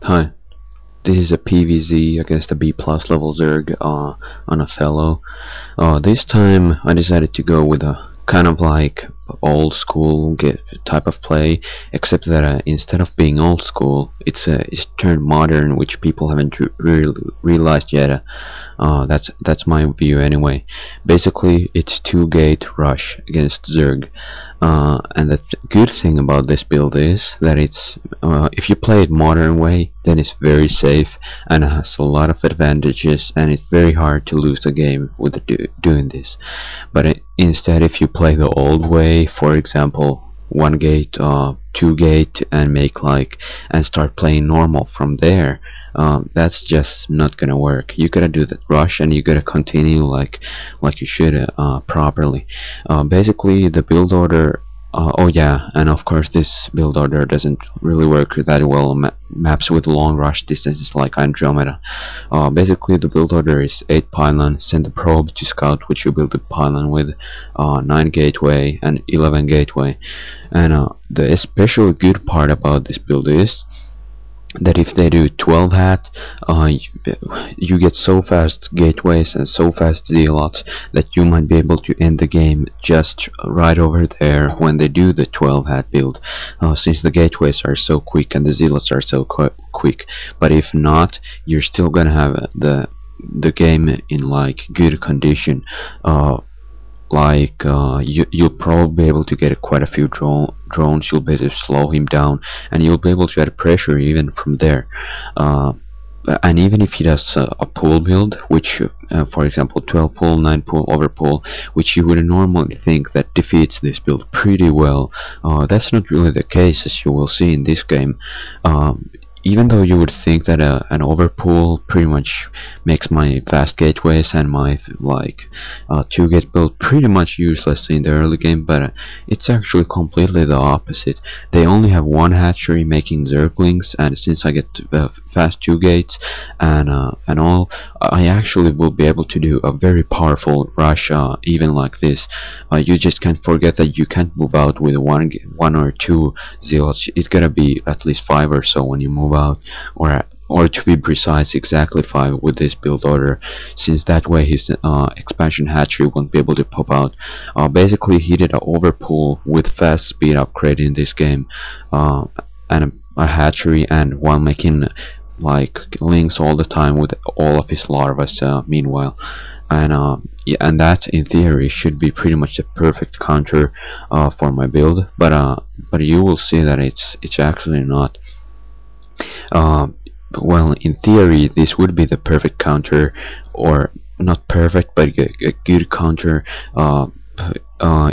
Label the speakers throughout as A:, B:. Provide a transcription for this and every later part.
A: Hi, this is a PvZ against a B+ level Zerg on Othello. This time I decided to go with a kind of like old school type of play, except that instead of being old school, it's turned modern, which people haven't really realized yet. That's my view anyway. Basically, it's 2-gate rush against Zerg. And the good thing about this build is that it's if you play it modern way, then it's very safe and it has a lot of advantages, and it's very hard to lose the game with doing this. But instead, if you play the old way, for example 1-gate, 2-gate, and start playing normal from there, that's just not gonna work. You gotta do that rush and you gotta continue like you should properly. Basically, the build order, oh yeah, and of course this build order doesn't really work that well on maps with long rush distances like Andromeda. Basically, the build order is 8 pylon, send the probe to scout, which you build the pylon with, 9 gateway and 11 gateway. And the especially good part about this build is that if they do 12 hat, you get so fast gateways and so fast zealots that you might be able to end the game just right over there when they do the 12 hat build, since the gateways are so quick and the zealots are so quick. But if not, you're still gonna have the game in like good condition. You'll probably be able to get quite a few drones. You'll be able to slow him down, and you'll be able to add pressure even from there. And even if he does a pull build, which for example 12 pull, 9 pull, over pull, which you would normally think that defeats this build pretty well, that's not really the case, as you will see in this game. Even though you would think that an overpull pretty much makes my fast gateways and my 2-gate build pretty much useless in the early game, but it's actually completely the opposite. They only have 1 hatchery making Zerglings, and since I get fast 2 gates and all, I actually will be able to do a very powerful rush even like this. You just can't forget that you can't move out with one or 2 zealots. It's gotta be at least 5 or so when you move out, or to be precise, exactly 5 with this build order, since that way his expansion hatchery won't be able to pop out. Basically, he did an overpull with fast speed upgrade in this game, and a hatchery, and while making like links all the time with all of his larvas meanwhile. And that in theory should be pretty much the perfect counter for my build, but you will see that it's actually not. Well, in theory this would be the perfect counter, or not perfect, but a good counter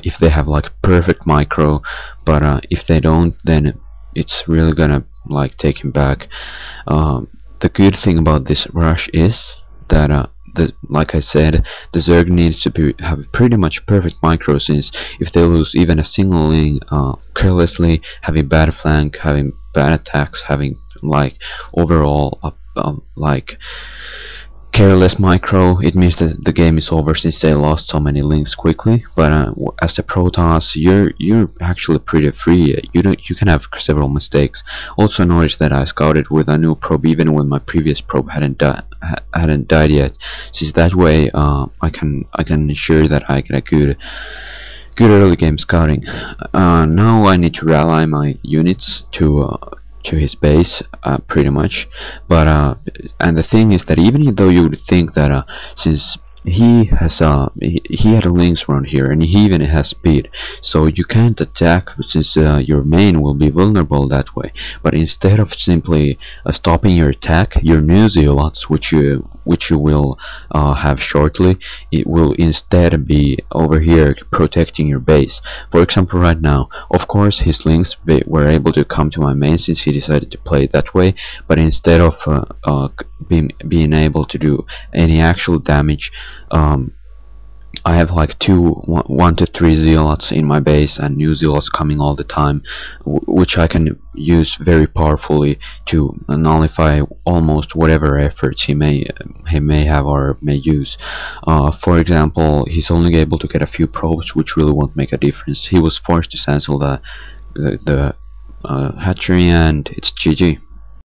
A: if they have like perfect micro, but if they don't, then it's really gonna like take him back. The good thing about this rush is that like I said, the Zerg needs to have pretty much perfect micro, since if they lose even a single link carelessly, having bad flank, having bad attacks, having like overall like careless micro, it means that the game is over, since they lost so many links quickly. But as a Protoss, you're actually pretty free. You can have several mistakes. Also notice that I scouted with a new probe even when my previous probe hadn't died yet, since that way I can ensure that I get a good early game scouting. Now I need to rally my units to his base, pretty much. But and the thing is that even though you would think that since he has he had links around here, and he even has speed, so you can't attack, since your main will be vulnerable that way. But instead of simply stopping your attack, your new zealots, which you will have shortly, it will instead be over here protecting your base. For example, right now, of course his links were able to come to my main, since he decided to play it that way, but instead of being able to do any actual damage, I have like 1 to 3 zealots in my base, and new zealots coming all the time, which I can use very powerfully to nullify almost whatever efforts he may have or may use. For example, he's only able to get a few probes, which really won't make a difference. He was forced to cancel the hatchery, and it's GG.